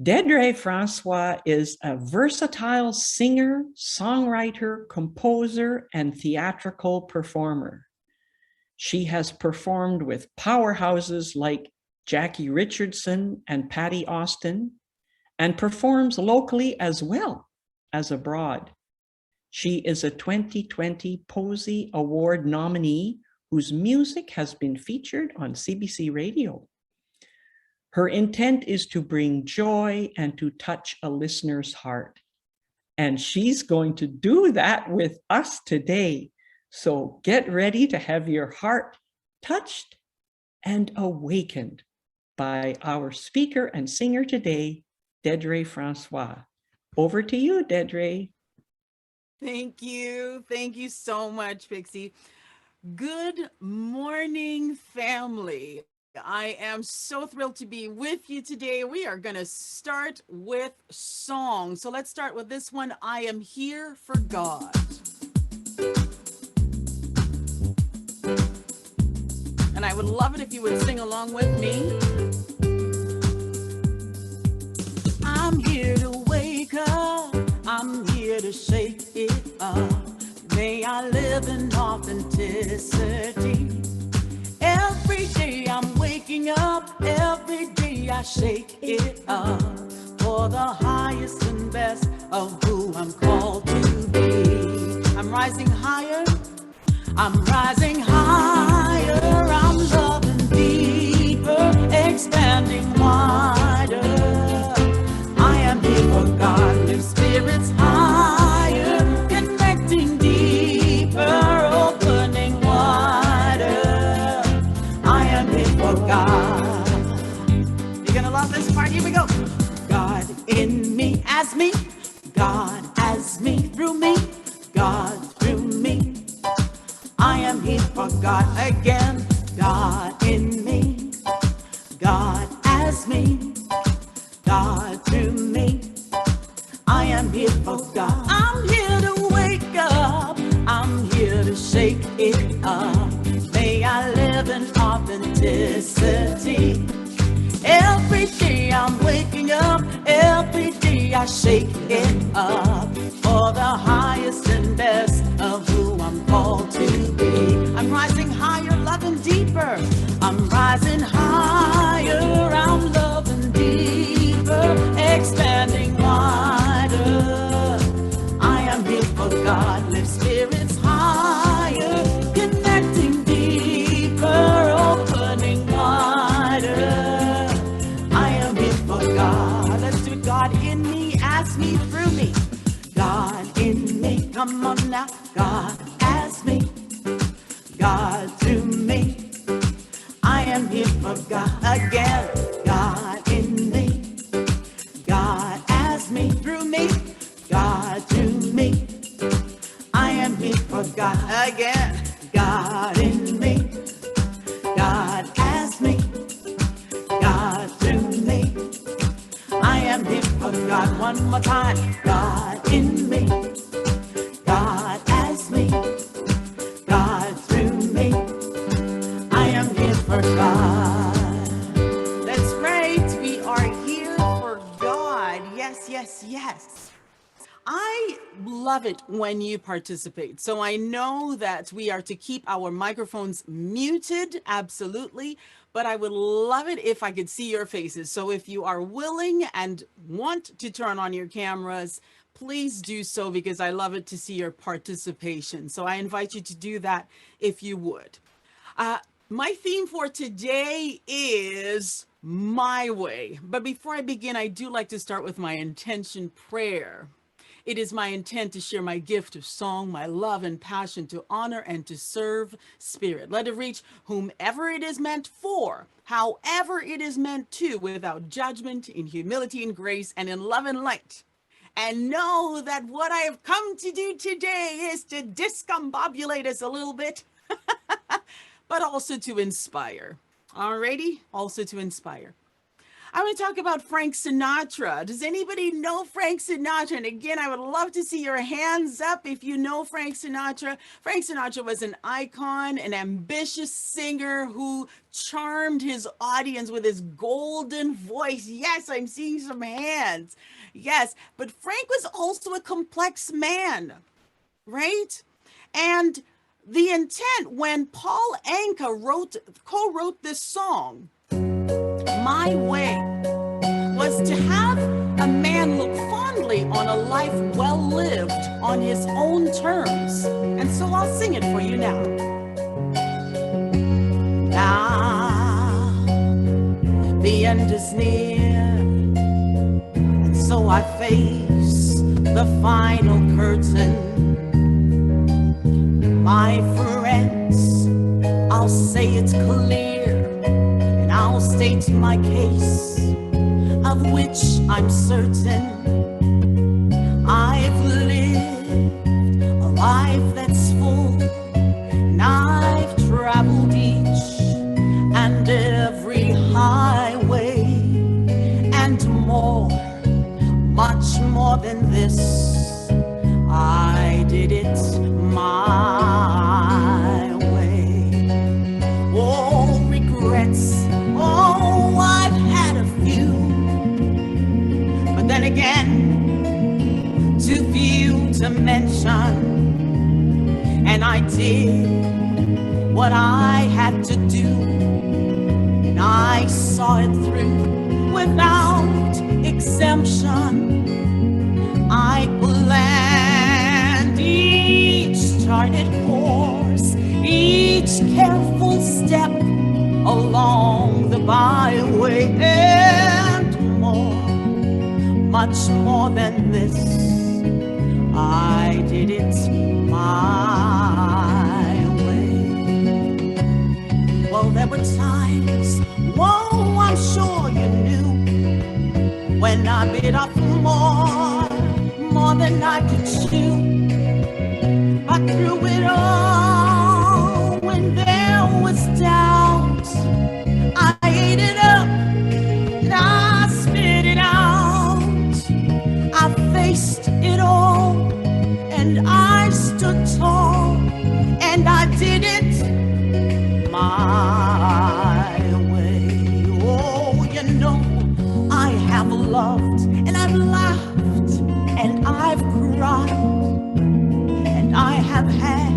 Deidrey Francois is a versatile singer, songwriter, composer, and theatrical performer. She has performed with powerhouses like Jackie Richardson and Patty Austin, and performs locally as well as abroad. She is a 2020 Posey Award nominee whose music has been featured on CBC Radio. Her intent is to bring joy and to touch a listener's heart. And she's going to do that with us today. So get ready to have your heart touched and awakened by our speaker and singer today, Deidrey Francois. Over to you, Deidrey. Thank you. Thank you so much, Pixie. Good morning, family. I am so thrilled to be with you today. We are going to start with song. So let's start with this one, I Am Here for God. And I would love it if you would sing along with me. I'm here to wake up. I'm here to shake it up. May I live in authenticity. Every day I'm waking up. Every day I shake it up for the highest and best of who I'm called to be. I'm rising higher. I'm rising higher. I'm loving deeper, expanding wider. I am here for God, live spirits higher, connecting deeper, opening wider. I am here for God. You're gonna love this part, here we go. God in me, as me, God as me, through me, God through me. I am here for God again, God in me, God as me, God through me. I am here for God. I'm here to wake up. I'm here to shake it up. May I live in authenticity. Every day I'm waking up. Every day I shake it up for the highest and best of who I'm called to be. I'm rising higher, loving deeper. I'm rising higher. I'm loving deeper, expanding wider. I am here for God, live spirits higher, connecting deeper, opening wider. I am here for God. Let's do it. God in me, as me, through me. God in me, come on now. God as me, God through me. I am here for God again. God in me, God as me, through me, God through me. I am here for God again. God in me, God as me, God through me. I am here for God one more time. God in me, God as me, God through me. I am here for God. That's right. We are here for God. Yes, yes, yes. I love it when you participate. So I know that we are to keep our microphones muted, absolutely, but I would love it if I could see your faces. So if you are willing and want to turn on your cameras, please do so because I love it to see your participation. So I invite you to do that if you would. My theme for today is my way. But before I begin, I do like to start with my intention prayer. It is my intent to share my gift of song, my love and passion to honor and to serve Spirit. Let it reach whomever it is meant for, however it is meant to, without judgment, in humility and grace, and in love and light. And know that what I have come to do today is to discombobulate us a little bit, but also to inspire. Alrighty? Also to inspire. I want to talk about Frank Sinatra. Does anybody know Frank Sinatra? And again, I would love to see your hands up if you know Frank Sinatra. Frank Sinatra was an icon, an ambitious singer who charmed his audience with his golden voice. Yes, I'm seeing some hands. Yes, but Frank was also a complex man, right? And the intent when Paul Anka co-wrote this song, My Way, was to have a man look fondly on a life well lived on his own terms. And so I'll sing it for you now. Now, the end is near, and so I face the final curtain. My friends, I'll say it's clear, and I'll state my case, of which I'm certain. I've lived a life that's full, and I've traveled each and every highway, and more, much more than this. I did it my way. Oh, regrets, oh, I've had a few, but then again, too few to mention. And I did what I had to do, and I saw it through without exemption. I planned each charted course, each careful step along the byway, and more, much more than this. I did it my way. Well, there were times, whoa, I'm sure you knew, when I bit off more than I could chew. But through it all, when there was doubt, I ate it up and I spit it out. I faced it all and I stood tall, and I did it my way. Oh, you know, I have loved and I've laughed and I've cried, and I have had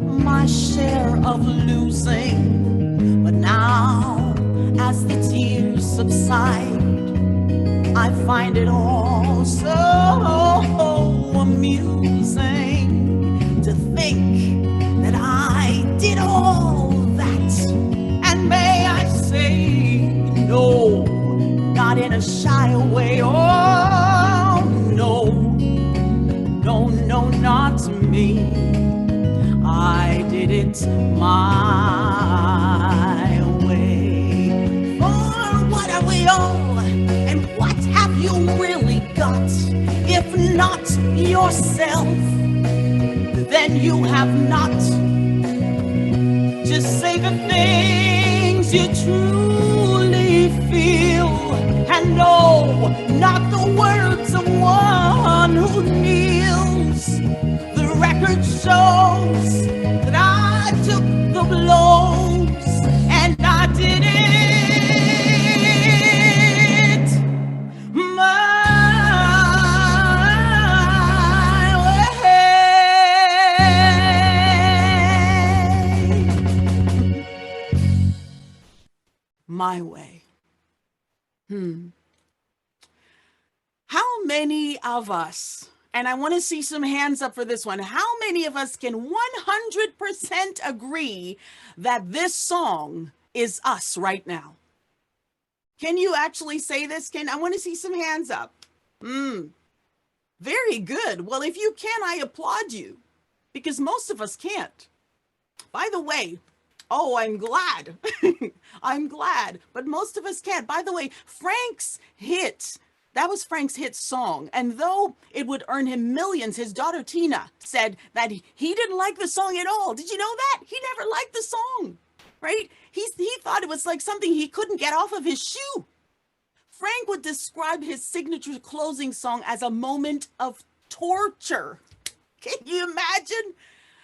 my share of losing. But now, as the tears subside, I find it all so amusing to think that I did all that. And may I say, no, not in a shy way. Oh, no, no, no, not me. I did it my way. For what are we all, and what have you really got? If not yourself, then you have not. Just say the things you truly feel, and no, not the words of one who kneels. The record shows that I took the blows, and I did it my way. My way. How many of us, and I want to see some hands up for this one, how many of us can 100% agree that this song is us right now? Can you actually say this? I want to see some hands up. Very good. Well, if you can, I applaud you, because most of us can't. By the way, oh, I'm glad. I'm glad, but most of us can't. By the way, that was Frank's hit song. And though it would earn him millions, his daughter Tina said that he didn't like the song at all. Did you know that? He never liked the song, right? He thought it was like something he couldn't get off of his shoe. Frank would describe his signature closing song as a moment of torture. Can you imagine?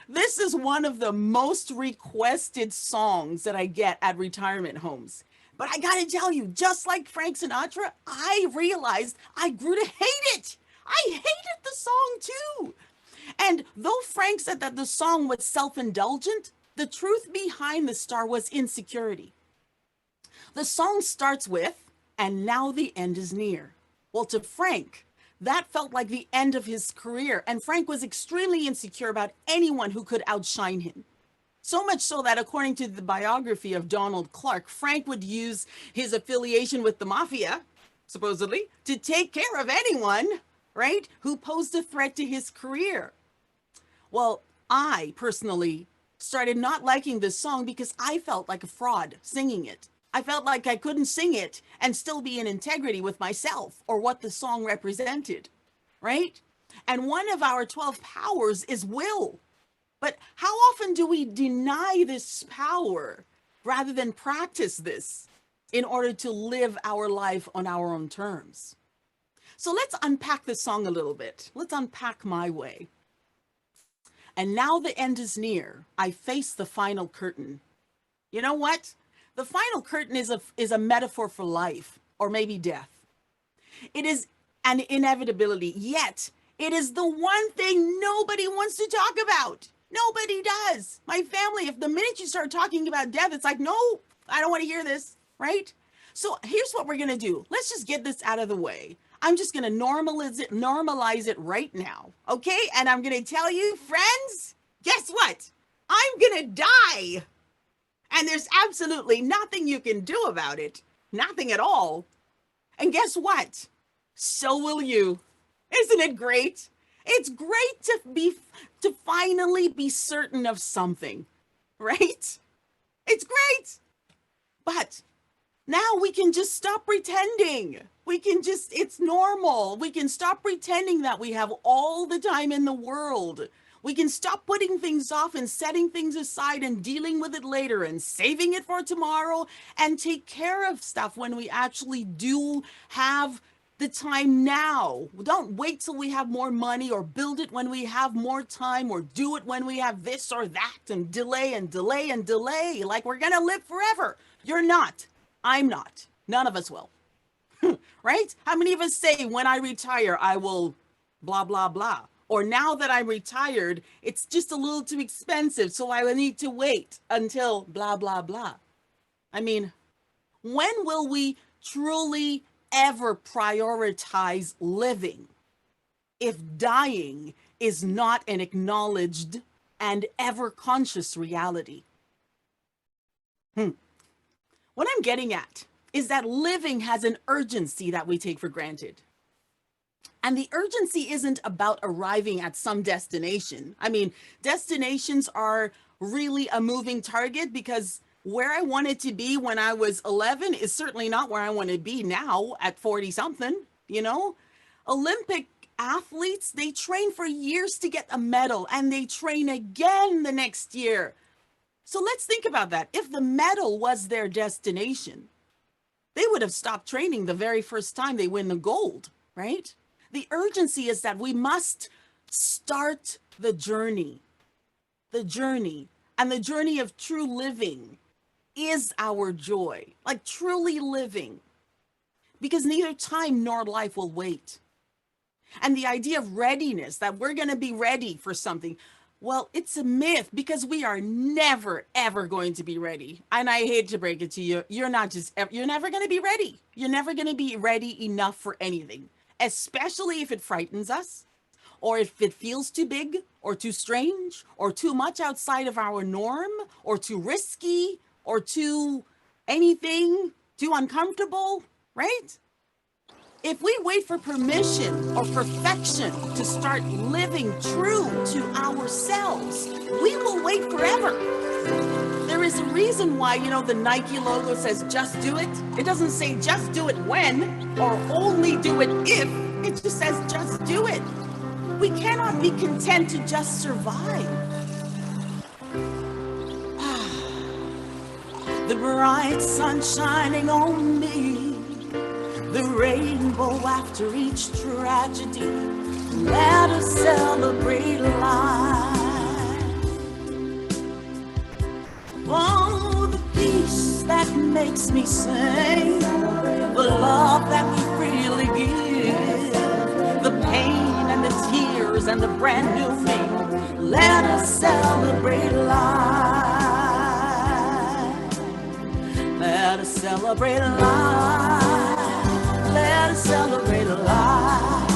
This is one of the most requested songs that I get at retirement homes. But I gotta tell you, just like Frank Sinatra, I realized I grew to hate it. I hated the song too. And though Frank said that the song was self-indulgent, the truth behind the star was insecurity. The song starts with, "And now the end is near." Well, to Frank, that felt like the end of his career, and Frank was extremely insecure about anyone who could outshine him. So much so that according to the biography of Donald Clark, Frank would use his affiliation with the mafia, supposedly, to take care of anyone, right, who posed a threat to his career. Well, I personally started not liking this song because I felt like a fraud singing it. I felt like I couldn't sing it and still be in integrity with myself or what the song represented, right? And one of our 12 powers is will. But how often do we deny this power rather than practice this in order to live our life on our own terms? So let's unpack this song a little bit. Let's unpack My Way. And now the end is near. I face the final curtain. You know what? The final curtain is a metaphor for life, or maybe death. It is an inevitability, yet it is the one thing nobody wants to talk about. Nobody does. My family, if the minute you start talking about death, it's like, no, I don't want to hear this, right? So here's what we're going to do. Let's just get this out of the way. I'm just going to normalize it right now, okay? And I'm going to tell you, friends, guess what? I'm going to die. And there's absolutely nothing you can do about it. Nothing at all. And guess what? So will you. Isn't it great? It's great to finally be certain of something, right? It's great. But now we can just stop pretending. It's normal. We can stop pretending that we have all the time in the world. We can stop putting things off and setting things aside and dealing with it later and saving it for tomorrow and take care of stuff when we actually do have the time now. Don't wait till we have more money or build it when we have more time or do it when we have this or that and delay and delay and delay like we're going to live forever. You're not. I'm not. None of us will. Right? How many of us say when I retire, I will blah, blah, blah. Or now that I'm retired, it's just a little too expensive, so I will need to wait until blah, blah, blah. I mean, when will we truly ever prioritize living if dying is not an acknowledged and ever conscious reality? What I'm getting at is that living has an urgency that we take for granted. And the urgency isn't about arriving at some destination. I mean, destinations are really a moving target because where I wanted to be when I was 11 is certainly not where I want to be now at 40 something, you know? Olympic athletes, they train for years to get a medal and they train again the next year. So let's think about that. If the medal was their destination, they would have stopped training the very first time they win the gold, right? The urgency is that we must start the journey. The journey and the journey of true living is our joy, like truly living, because neither time nor life will wait. And the idea of readiness, that we're going to be ready for something, well, it's a myth because we are never, ever going to be ready. And I hate to break it to you. You're never going to be ready. You're never going to be ready enough for anything, especially if it frightens us, or if it feels too big or too strange or too much outside of our norm or too risky or too anything, too uncomfortable, right? If we wait for permission or perfection to start living true to ourselves, we will wait forever. There is a reason why, the Nike logo says, just do it. It doesn't say just do it when or only do it if. It just says just do it. We cannot be content to just survive. The bright sun shining on me, the rainbow after each tragedy. Let us celebrate life. Oh, the peace that makes me sing, the love that we freely give, the pain and the tears and the brand new me. Let us celebrate life. Let us celebrate life. Let us celebrate life.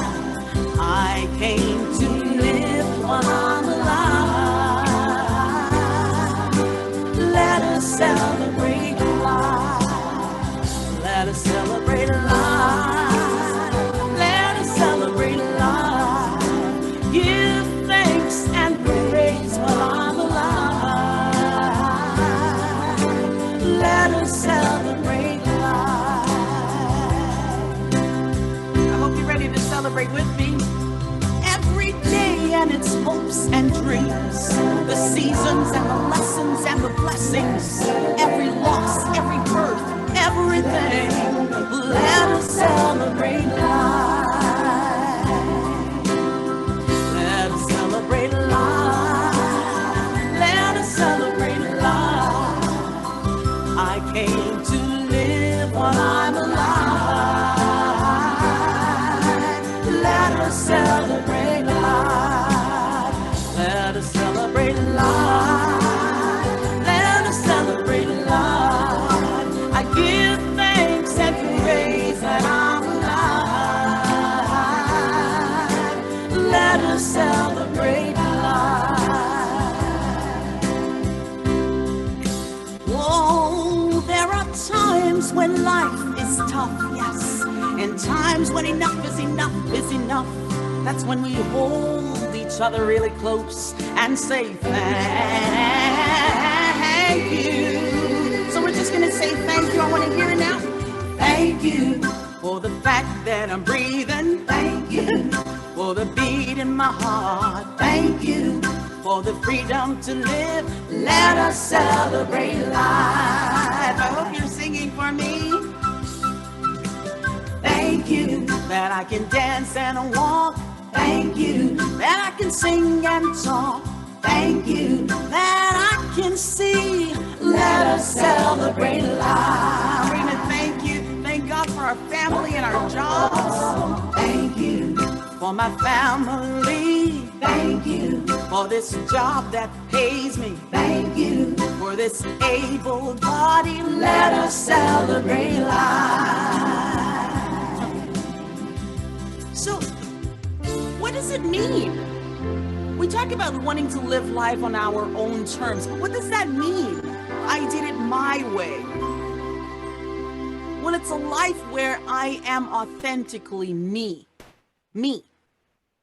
I came to live while I'm alive. Let us celebrate life. Let us celebrate life. Let us celebrate life. Give thanks and praise while I'm alive. Let us celebrate life. I hope you're ready to celebrate with me. Every day and its hopes and dreams, the seasons and the lessons and the blessings, every loss, every birth, everything. Let us celebrate life. Let us celebrate life. Let us celebrate life. I came to live while I'm alive. Let us celebrate life. Let us celebrate life. Let us celebrate life. I give thanks and praise that I'm alive. Let us celebrate life. Whoa, there are times when life is tough, yes, and times when enough is enough is enough. That's when we hold each other really close and say thank you. So we're just gonna say thank you. I want to hear it now. Thank you for the fact that I'm breathing. Thank you for the beat in my heart. Thank you for the freedom to live. Let us celebrate life. I hope you're singing for me. Thank you that I can dance and walk. Thank you that I can sing and talk. Thank you that I can see. Let us celebrate life. We're gonna thank you. Thank God for our family and our jobs. Thank you for my family. Thank you for this job that pays me. Thank you for this able body. Let us celebrate life. So, what does it mean? We talk about wanting to live life on our own terms, but what does that mean? I did it my way. Well, it's a life where I am authentically me. Me.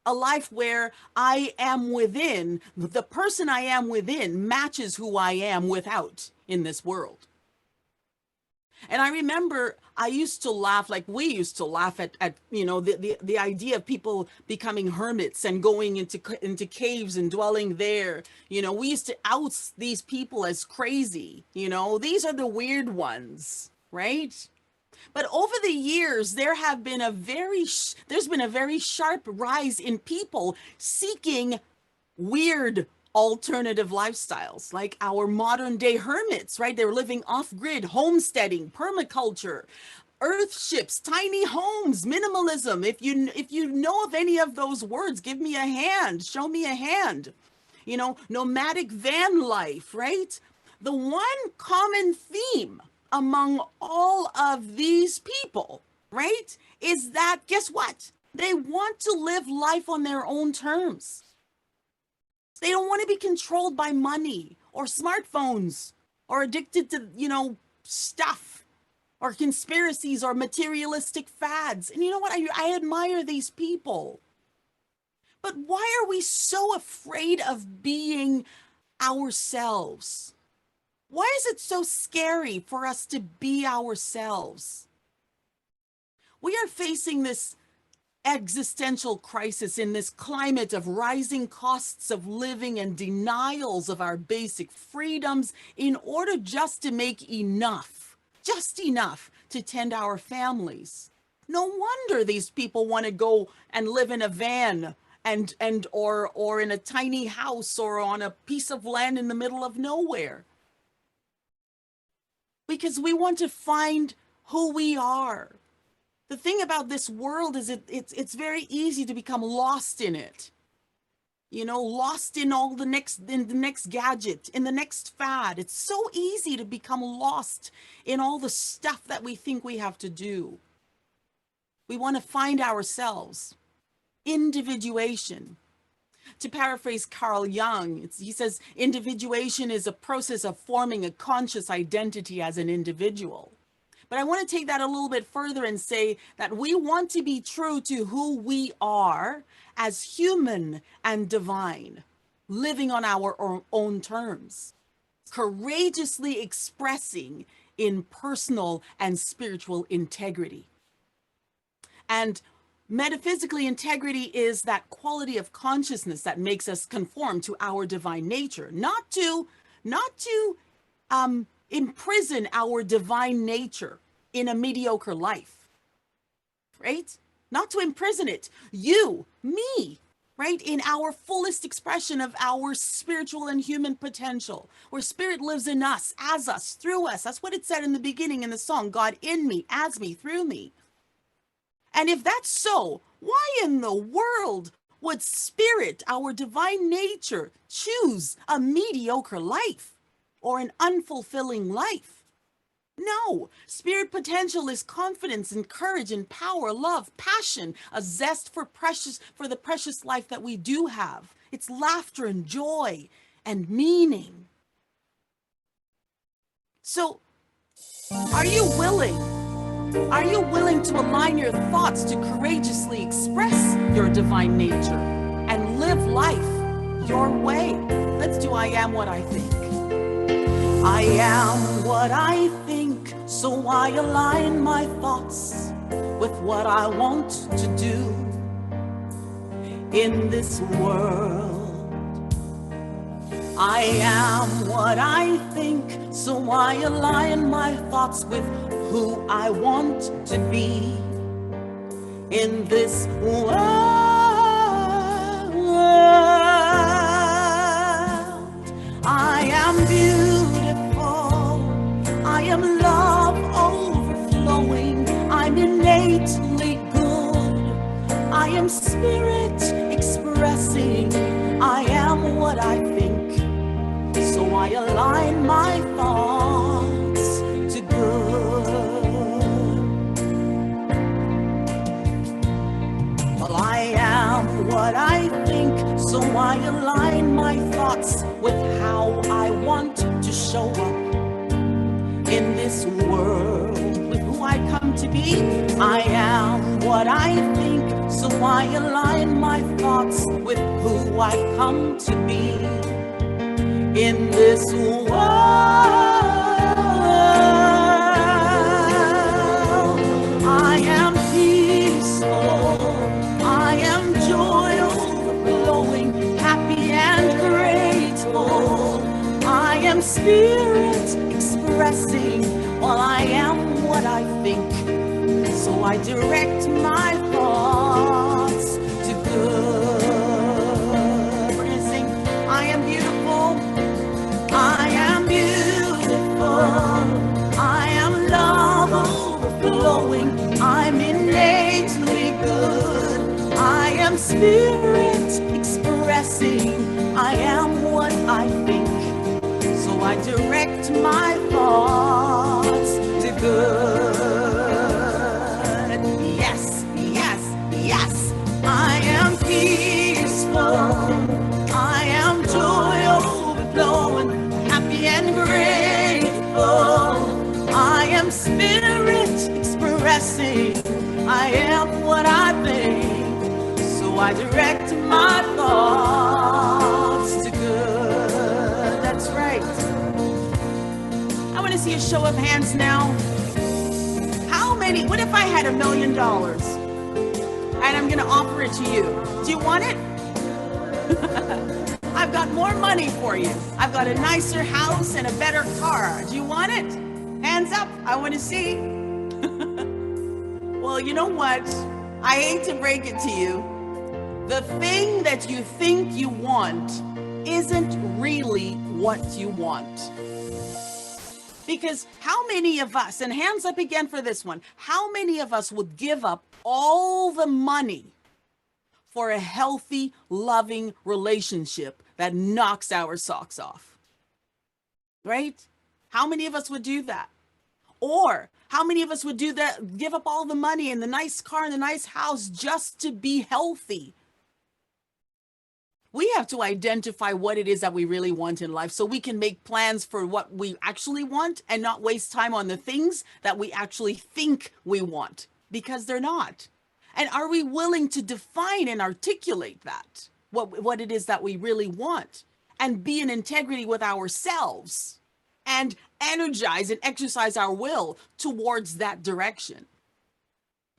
A life where I am within, the person I am within matches who I am without in this world. And I remember I used to laugh, like we used to laugh at you know, the idea of people becoming hermits and going into caves and dwelling there. You know, we used to out these people as crazy. You know, these are the weird ones, right? But over the years, there's been a very sharp rise in people seeking weird alternative lifestyles, like our modern day hermits, right? They're living off-grid, homesteading, permaculture, earth ships, tiny homes, minimalism. If you know of any of those words, give me a hand, show me a hand. You know, nomadic van life, right? The one common theme among all of these people, right, is that, guess what? They want to live life on their own terms. They don't want to be controlled by money or smartphones or addicted to, you know, stuff or conspiracies or materialistic fads. And you know what? I admire these people. But why are we so afraid of being ourselves? Why is it so scary for us to be ourselves? We are facing this existential crisis in this climate of rising costs of living and denials of our basic freedoms in order just to make enough, just enough to tend our families. No wonder these people want to go and live in a van or in a tiny house or on a piece of land in the middle of nowhere. Because we want to find who we are. The thing about this world is it's very easy to become lost in it. You know, lost in the next gadget, in the next fad. It's so easy to become lost in all the stuff that we think we have to do. We want to find ourselves. Individuation. To paraphrase Carl Jung, he says, individuation is a process of forming a conscious identity as an individual. But I want to take that a little bit further and say that we want to be true to who we are as human and divine, living on our own terms, courageously expressing in personal and spiritual integrity. And metaphysically, integrity is that quality of consciousness that makes us conform to our divine nature, not to imprison our divine nature in a mediocre life, right? Not to imprison it, you, me, right? In our fullest expression of our spiritual and human potential, where spirit lives in us, as us, through us. That's what it said in the beginning in the song, God in me, as me, through me. And if that's so, why in the world would spirit, our divine nature, choose a mediocre life or an unfulfilling life? No, spirit potential is confidence and courage and power, love, passion, a zest for the precious life that we do have. It's laughter and joy and meaning. So, are you willing? Are you willing to align your thoughts to courageously express your divine nature and live life your way? Let's do I am what I think. I am what I think, so I align my thoughts with what I want to do in this world. I am what I think, so I align my thoughts with who I want to be in this world. I am beautiful. I am love overflowing. I'm innately good. I am spirit expressing. I am what I think. So I align my thoughts to good. Well, I am what I think, so I align my thoughts with how I want to show up in this world, with who I come to be. I am what I think, so I align my thoughts with who I come to be in this world. I am peaceful. I am joy overflowing, happy and grateful. I am spirit expressing, while I am what I think. So I direct my thoughts to good. We're gonna sing, I am beautiful. I am beautiful. I am love overflowing. I'm innately good. I am spirit expressing. I am what I think. So I direct my thoughts to good. Yes, yes, yes. I am peaceful. I am joy overflowing, happy and grateful. I am spirit expressing. I am what I think. So I direct my thoughts to good. That's right. I want to see a show of hands now. How many? What if I had $1 million and I'm going to offer it to you? Do you want it? I've got more money for you. I've got a nicer house and a better car. Do you want it? Hands up. I want to see. Well, you know what? I hate to break it to you. The thing that you think you want isn't really what you want. Because how many of us, and hands up again for this one, how many of us would give up all the money for a healthy, loving relationship that knocks our socks off? Right? How many of us would do that? Or how many of us would do that, give up all the money and the nice car and the nice house just to be healthy? We have to identify what it is that we really want in life so we can make plans for what we actually want and not waste time on the things that we actually think we want, because they're not. And are we willing to define and articulate that, what it is that we really want, and be in integrity with ourselves and energize and exercise our will towards that direction?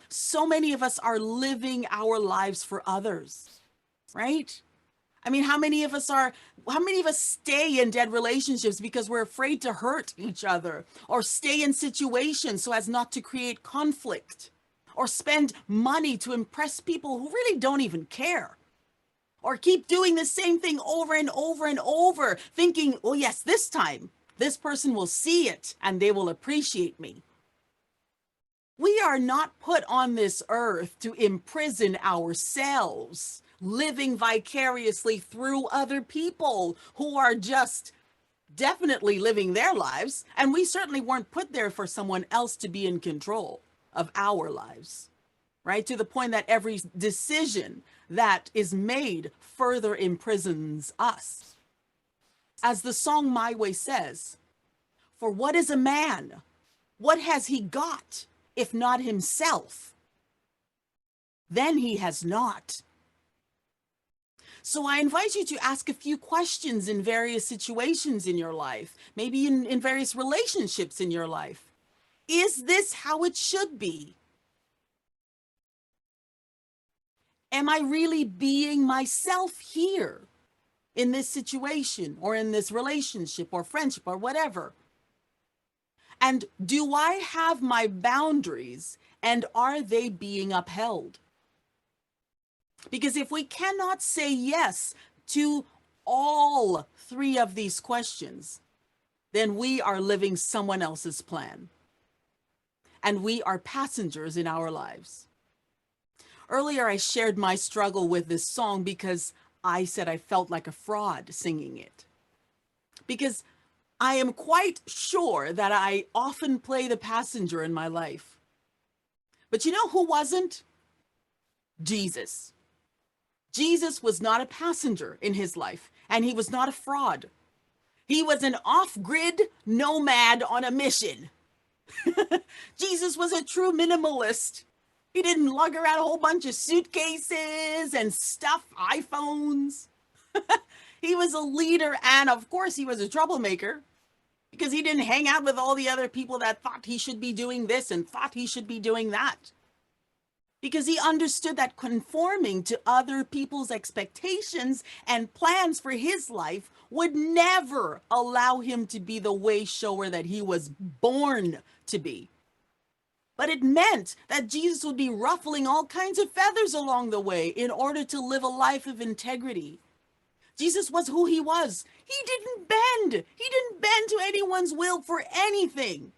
So many of us are living our lives for others, right? I mean, how many of us stay in dead relationships because we're afraid to hurt each other, or stay in situations so as not to create conflict, or spend money to impress people who really don't even care, or keep doing the same thing over and over and over, thinking, oh yes, this time this person will see it and they will appreciate me. We are not put on this earth to imprison ourselves, living vicariously through other people who are just definitely living their lives. And we certainly weren't put there for someone else to be in control of our lives, right? To the point that every decision that is made further imprisons us. As the song My Way says, for what is a man? What has he got, if not himself? Then he has not. So I invite you to ask a few questions in various situations in your life, maybe in various relationships in your life. Is this how it should be? Am I really being myself here in this situation, or in this relationship or friendship or whatever? And do I have my boundaries, and are they being upheld? Because if we cannot say yes to all three of these questions, then we are living someone else's plan, and we are passengers in our lives. Earlier, I shared my struggle with this song because I said I felt like a fraud singing it. Because I am quite sure that I often play the passenger in my life. But you know who wasn't? Jesus. Jesus was not a passenger in his life, and he was not a fraud. He was an off-grid nomad on a mission. Jesus was a true minimalist. He didn't lug around a whole bunch of suitcases and stuff iPhones. He was a leader, and of course he was a troublemaker, because he didn't hang out with all the other people that thought he should be doing this and thought he should be doing that. Because he understood that conforming to other people's expectations and plans for his life would never allow him to be the way shower that he was born to be. But it meant that Jesus would be ruffling all kinds of feathers along the way in order to live a life of integrity. Jesus was who he was. He didn't bend. He didn't bend to anyone's will for anything.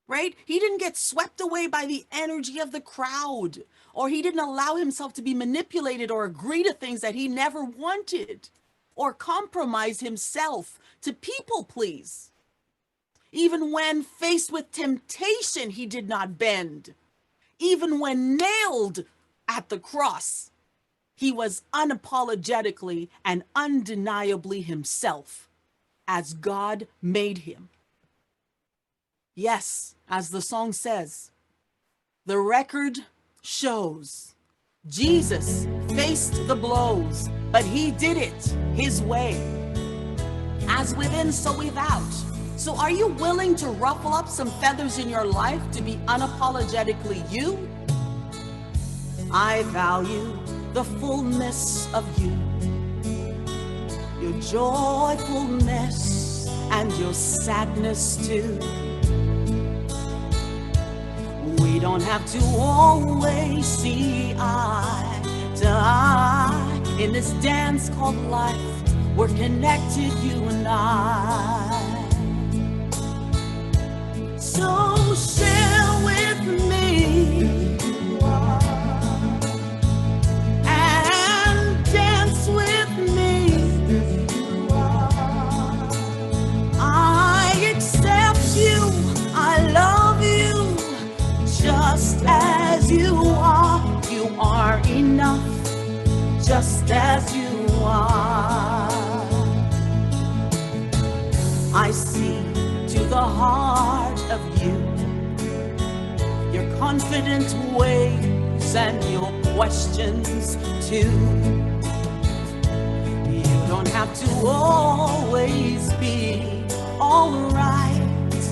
Right? He didn't get swept away by the energy of the crowd, or he didn't allow himself to be manipulated or agree to things that he never wanted, or compromise himself to people please. Even when faced with temptation, he did not bend. Even when nailed at the cross, he was unapologetically and undeniably himself, as God made him. Yes, as the song says, the record shows Jesus faced the blows, but he did it his way. As within, so without. So are you willing to ruffle up some feathers in your life to be unapologetically you? I value the fullness of you, your joyfulness and your sadness too. We We don't have to always see eye to eye in this dance called life. We're connected, you and I. So share with me and dance with me. I accept you, I love you, just as you are. You are enough, just as you are. I see to the heart of you, your confident ways and your questions too. You don't have to always be all right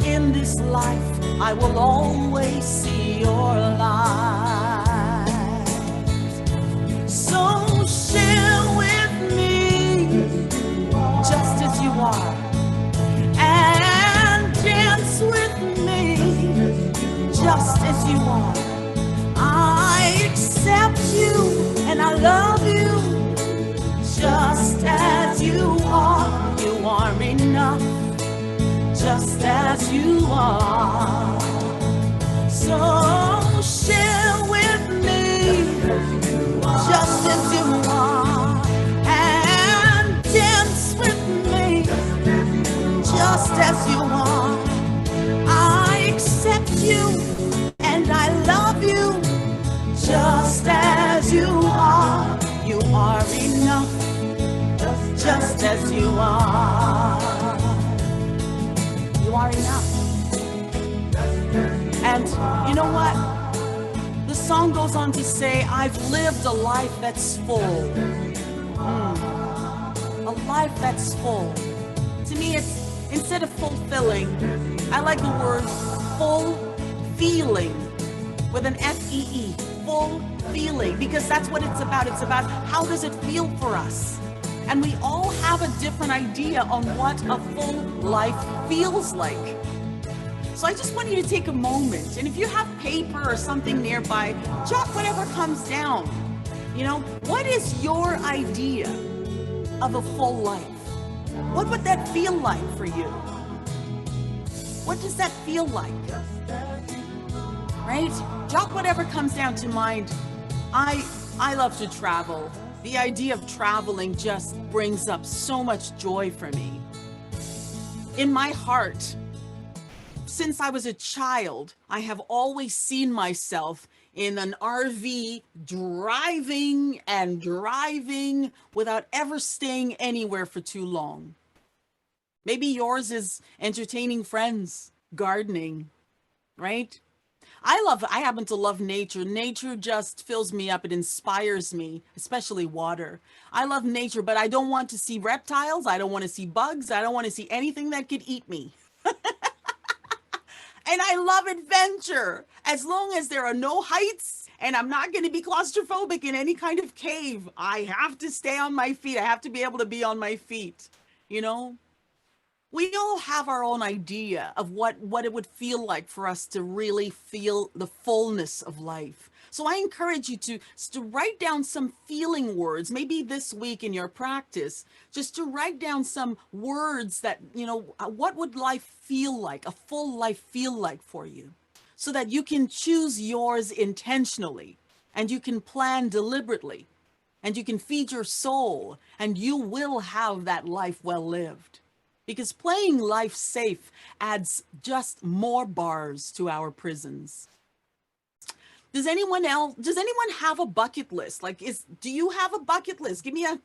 in this life. I will always see your light. So share with me just as you are, and dance with me just as you are. I accept you and I love you just as you are. You are enough, just as you are. So share with me just as you are, and dance with me just as you are. I accept you and I love you just as you are. You are enough, just as you are. You are enough. And you know what? The song goes on to say, I've lived a life that's full. A life that's full. To me, it's, instead of fulfilling, I like the word full feeling with an F-E-E, full feeling, because that's what it's about. It's about how does it feel for us? And we all have a different idea on what a full life feels like. So I just want you to take a moment, and if you have paper or something nearby, jot whatever comes down. You know, what is your idea of a full life? What would that feel like for you? What does that feel like? Right? Jot whatever comes down to mind. I love to travel. The idea of traveling just brings up so much joy for me. In my heart, since I was a child, I have always seen myself in an RV driving and driving without ever staying anywhere for too long. Maybe yours is entertaining friends, gardening, right? I happen to love nature. Nature just fills me up. It inspires me, especially water. I love nature, but I don't want to see reptiles. I don't want to see bugs. I don't want to see anything that could eat me. And I love adventure, as long as there are no heights and I'm not going to be claustrophobic in any kind of cave. I have to stay on my feet. I have to be able to be on my feet, you know? We all have our own idea of what it would feel like for us to really feel the fullness of life. So I encourage you to write down some feeling words, maybe this week in your practice, just to write down some words that, you know, what would life feel like, a full life feel like for you, so that you can choose yours intentionally, and you can plan deliberately, and you can feed your soul, and you will have that life well lived. Because playing life safe adds just more bars to our prisons. Does anyone have a bucket list? Like, do you have a bucket list? Give me a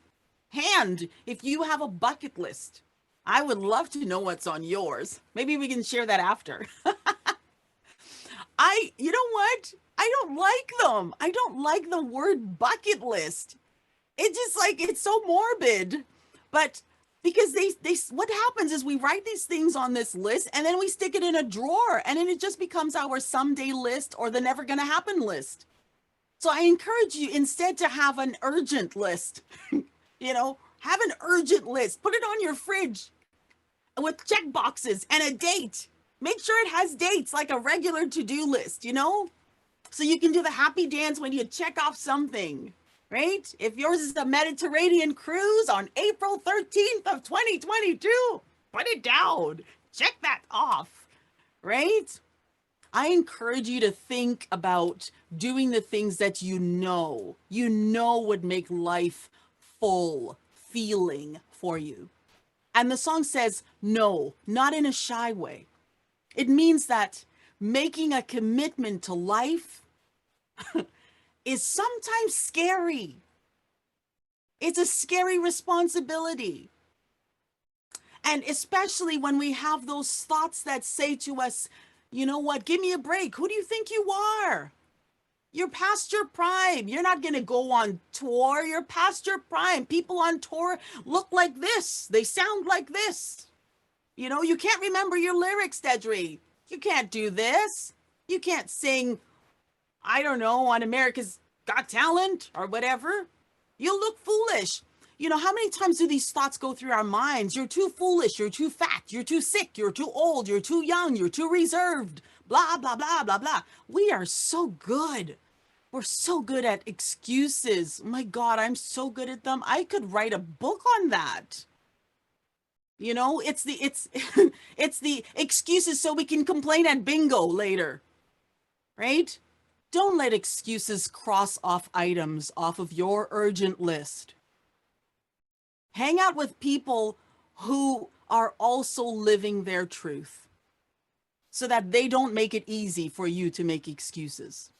hand if you have a bucket list. I would love to know what's on yours. Maybe we can share that after. You know what? I don't like them. I don't like the word bucket list. It just, like, it's so morbid. But because what happens is we write these things on this list and then we stick it in a drawer, and then it just becomes our someday list or the never gonna happen list. So I encourage you instead to have an urgent list. You know, have an urgent list. Put it on your fridge with check boxes and a date. Make sure it has dates like a regular to-do list, you know? So you can do the happy dance when you check off something, right? If yours is the Mediterranean cruise on April 13th of 2022, put it down. Check that off, right? I encourage you to think about doing the things that you know would make life full feeling for you. And the song says, no, not in a shy way. It means that making a commitment to life is sometimes scary. It's a scary responsibility. And especially when we have those thoughts that say to us, you know what, give me a break. Who do you think you are? You're past your prime. You're not going to go on tour. You're past your prime. People on tour look like this. They sound like this. You know, you can't remember your lyrics, Deidrey. You can't do this. You can't sing, I don't know, on America's Got Talent or whatever. You'll look foolish. You know, how many times do these thoughts go through our minds? You're too foolish. You're too fat. You're too sick. You're too old. You're too young. You're too reserved. Blah, blah, blah, blah, blah. We are so good. We're so good at excuses. My God, I'm so good at them. I could write a book on that. You know, it's the excuses so we can complain at bingo later, right? Don't let excuses cross off items off of your urgent list. Hang out with people who are also living their truth so that they don't make it easy for you to make excuses.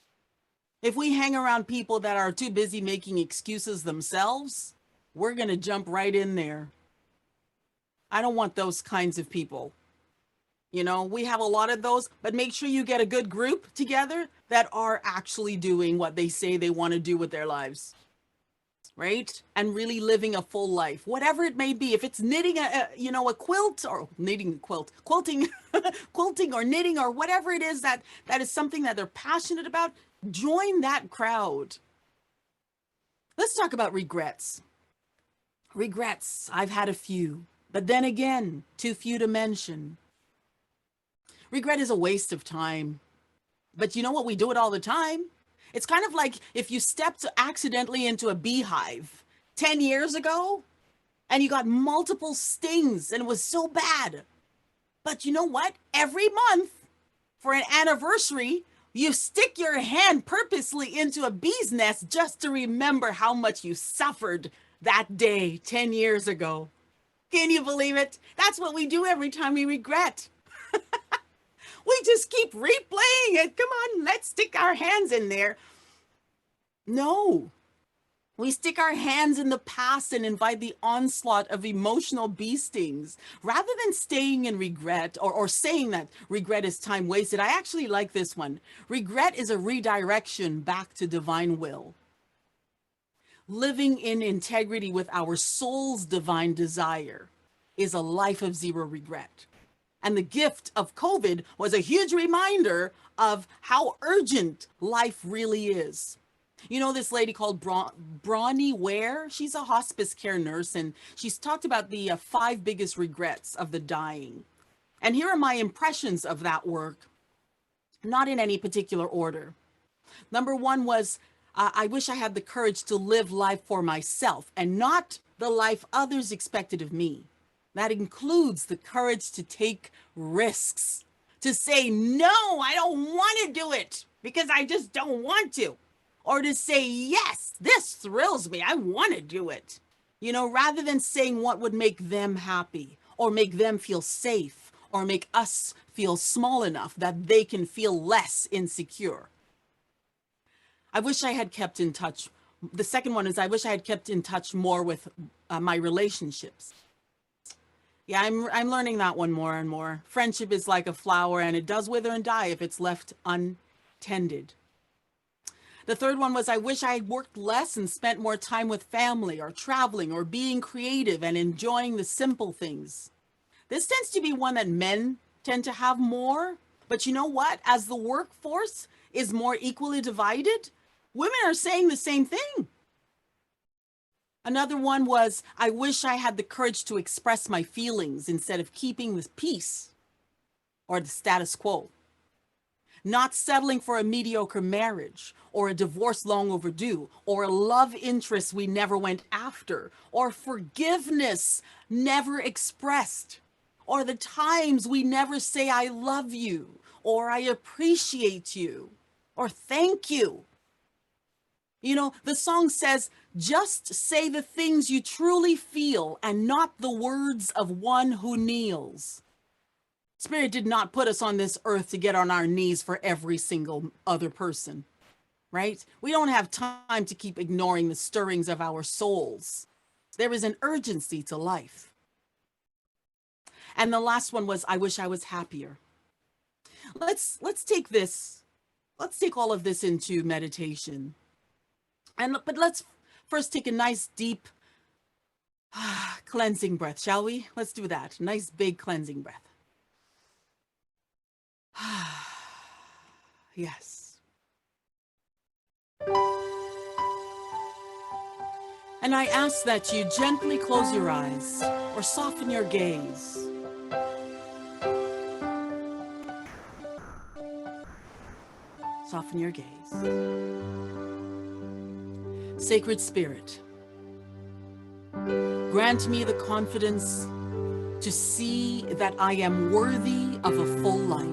If we hang around people that are too busy making excuses themselves, we're going to jump right in there. I don't want those kinds of people. You know, we have a lot of those, but make sure you get a good group together that are actually doing what they say they want to do with their lives, right? And really living a full life, whatever it may be. If it's knitting a quilt, or knitting a quilt, quilting, quilting or knitting or whatever it is that is something that they're passionate about, join that crowd. Let's talk about regrets. Regrets, I've had a few, but then again, too few to mention. Regret is a waste of time, but you know what? We do it all the time. It's kind of like if you stepped accidentally into a beehive 10 years ago and you got multiple stings and it was so bad. But you know what? Every month for an anniversary, you stick your hand purposely into a bee's nest just to remember how much you suffered that day 10 years ago. Can you believe it? That's what we do every time we regret. We just keep replaying it. Come on, let's stick our hands in there. No, we stick our hands in the past and invite the onslaught of emotional bee stings. Rather than staying in regret or saying that regret is time wasted, I actually like this one. Regret is a redirection back to divine will. Living in integrity with our soul's divine desire is a life of zero regret. And the gift of COVID was a huge reminder of how urgent life really is. You know, this lady called Bronnie Ware, she's a hospice care nurse, and she's talked about the 5 biggest regrets of the dying. And here are my impressions of that work, not in any particular order. Number 1 was, I wish I had the courage to live life for myself and not the life others expected of me. That includes the courage to take risks, to say, no, I don't want to do it because I just don't want to. Or to say, yes, this thrills me. I want to do it. You know, rather than saying what would make them happy or make them feel safe or make us feel small enough that they can feel less insecure. I wish I had kept in touch. The second one is I wish I had kept in touch more with my relationships. Yeah, I'm learning that one more and more. Friendship is like a flower and it does wither and die if it's left untended. The third one was I wish I had worked less and spent more time with family or traveling or being creative and enjoying the simple things. This tends to be one that men tend to have more. But you know what? As the workforce is more equally divided, women are saying the same thing. Another one was, I wish I had the courage to express my feelings instead of keeping the peace. or the status quo. Not settling for a mediocre marriage or a divorce long overdue or a love interest we never went after or forgiveness never expressed or the times we never say I love you or I appreciate you or thank you. You know, the song says, just say the things you truly feel and not the words of one who kneels. Spirit did not put us on this earth to get on our knees for every single other person, right? We don't have time to keep ignoring the stirrings of our souls. There is an urgency to life. And the last one was, I wish I was happier. Let's take all of this into meditation. But let's first take a nice deep cleansing breath, shall we? Let's do that. Nice big cleansing breath. Yes. And I ask that you gently close your eyes or soften your gaze. Soften your gaze. Sacred Spirit, grant me the confidence to see that I am worthy of a full life,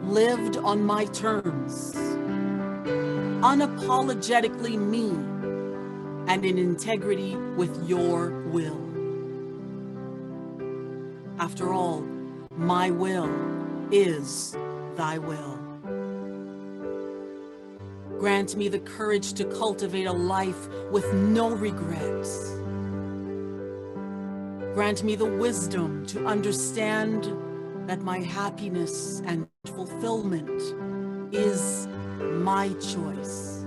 lived on my terms, unapologetically me, and in integrity with your will. After all, my will is thy will. Grant me the courage to cultivate a life with no regrets. Grant me the wisdom to understand that my happiness and fulfillment is my choice.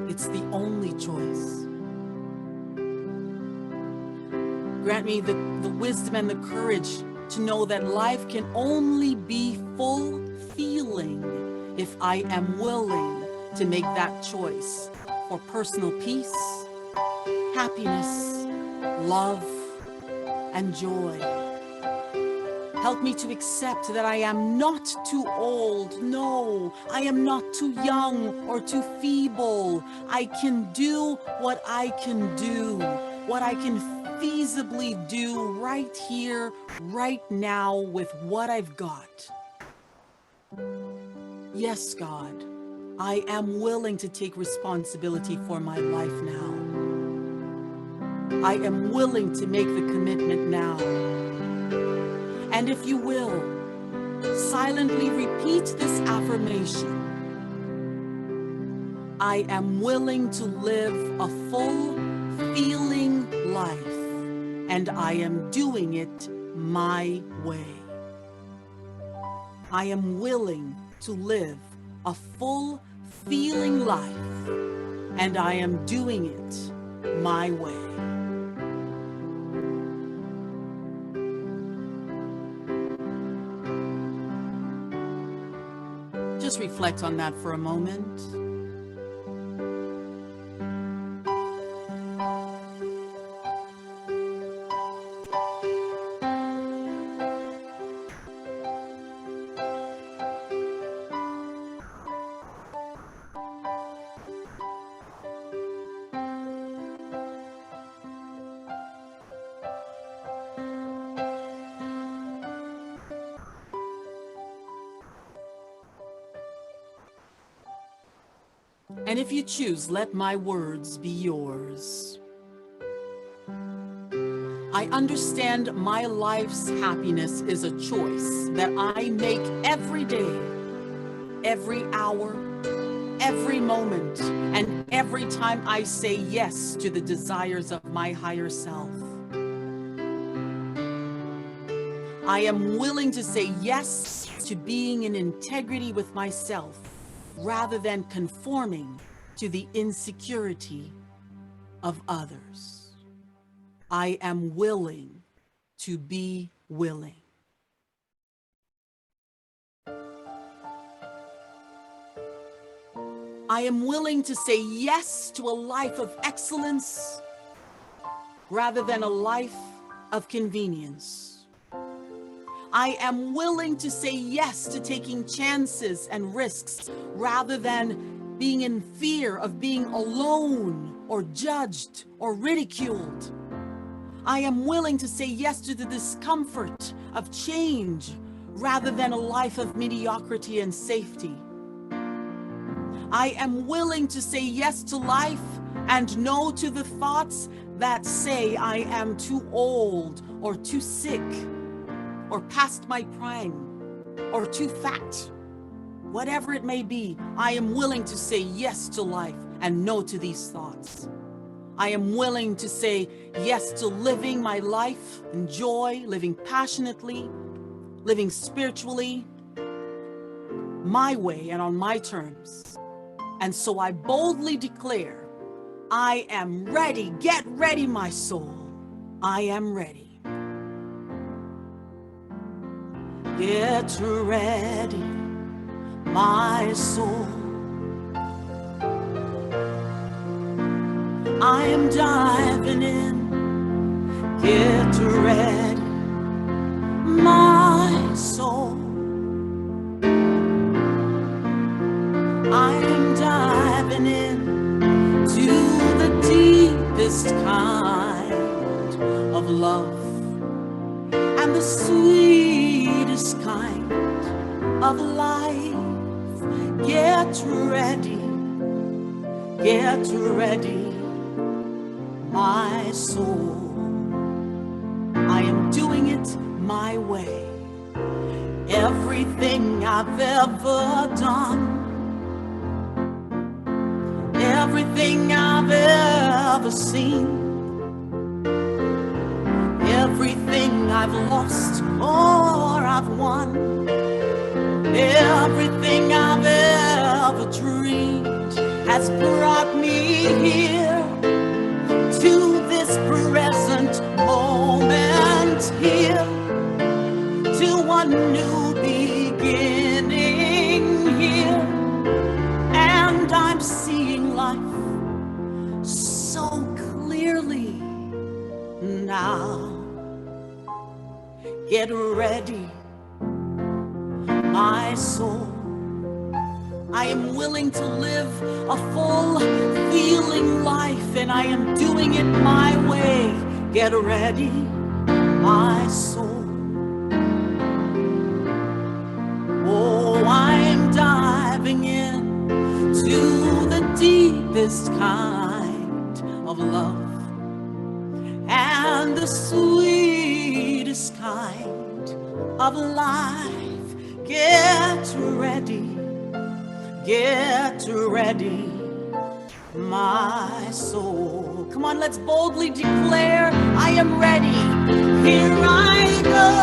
It's the only choice. Grant me the wisdom and the courage to know that life can only be full feeling if I am willing to make that choice for personal peace, happiness, love, and joy. Help me to accept that I am not too old. No, I am not too young or too feeble. I can do what I can do, what I can feasibly do right here, right now with what I've got. Yes, God, I am willing to take responsibility for my life now. I am willing to make the commitment now. And if you will, silently repeat this affirmation. I am willing to live a full, feeling life, and I am doing it my way. I am willing to live a full, feeling life, and I am doing it my way. Just reflect on that for a moment. And if you choose, let my words be yours. I understand my life's happiness is a choice that I make every day, every hour, every moment, and every time I say yes to the desires of my higher self. I am willing to say yes to being in integrity with myself, rather than conforming to the insecurity of others. I am willing to be willing. I am willing to say yes to a life of excellence rather than a life of convenience. I am willing to say yes to taking chances and risks rather than being in fear of being alone or judged or ridiculed. I am willing to say yes to the discomfort of change rather than a life of mediocrity and safety. I am willing to say yes to life and no to the thoughts that say I am too old or too sick or past my prime or too fat. Whatever it may be, I am willing to say yes to life and no to these thoughts. I am willing to say yes to living my life in joy, living passionately, living spiritually, my way and on my terms. And so I boldly declare, I am ready. Get ready, my soul. I am ready. Get ready, my soul. I am diving in. Get ready, my soul. I am diving in to the deepest kind of love and the sweetest kind of life. Get ready, my soul. I am doing it my way. Everything I've ever done, everything I've ever seen, everything I've lost or I've won, everything I've ever dreamed has brought me here to this present moment here, to one new beginning here. And I'm seeing life so clearly now. Get ready, my soul. I am willing to live a full feeling life, and I am doing it my way. Get ready, my soul. Oh, I am diving in to the deepest kind of love and the sweetest kind of life. Get ready, my soul. Come on, let's boldly declare, I am ready. Here I go,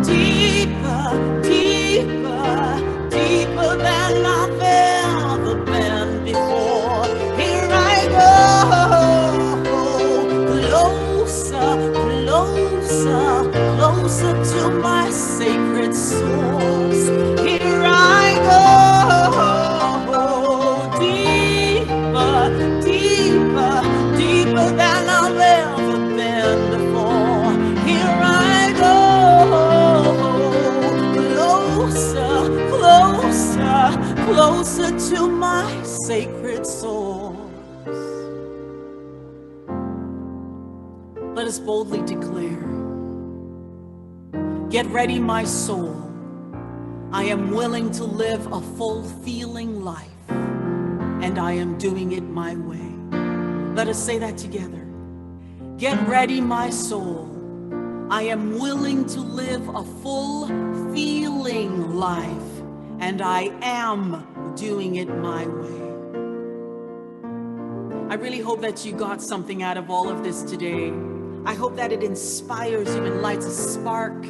deeper, deeper, deeper than I've ever been before. Here I go, closer, closer, closer to my sacred source. Here I go, deeper, deeper, deeper than I've ever been before. Here I go, closer, closer, closer to my sacred source. Let us boldly declare, get ready, my soul. I am willing to live a full feeling life, and I am doing it my way. Let us say that together. Get ready, my soul. I am willing to live a full feeling life, and I am doing it my way. I really hope that you got something out of all of this today. I hope that it inspires you and lights a spark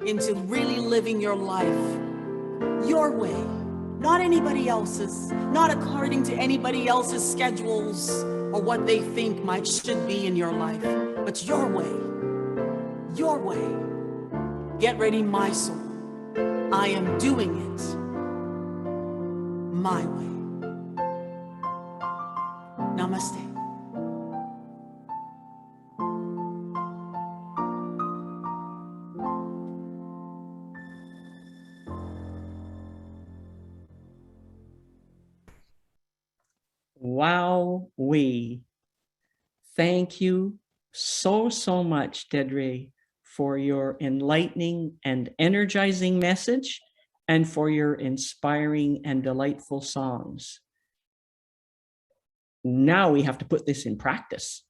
into really living your life your way, not anybody else's, not according to anybody else's schedules or what they think should be in your life, but your way, your way. Get ready, my soul. I am doing it my way. Namaste. Wow-wee. Thank you so much, Deidrey, for your enlightening and energizing message and for your inspiring and delightful songs. Now we have to put this in practice.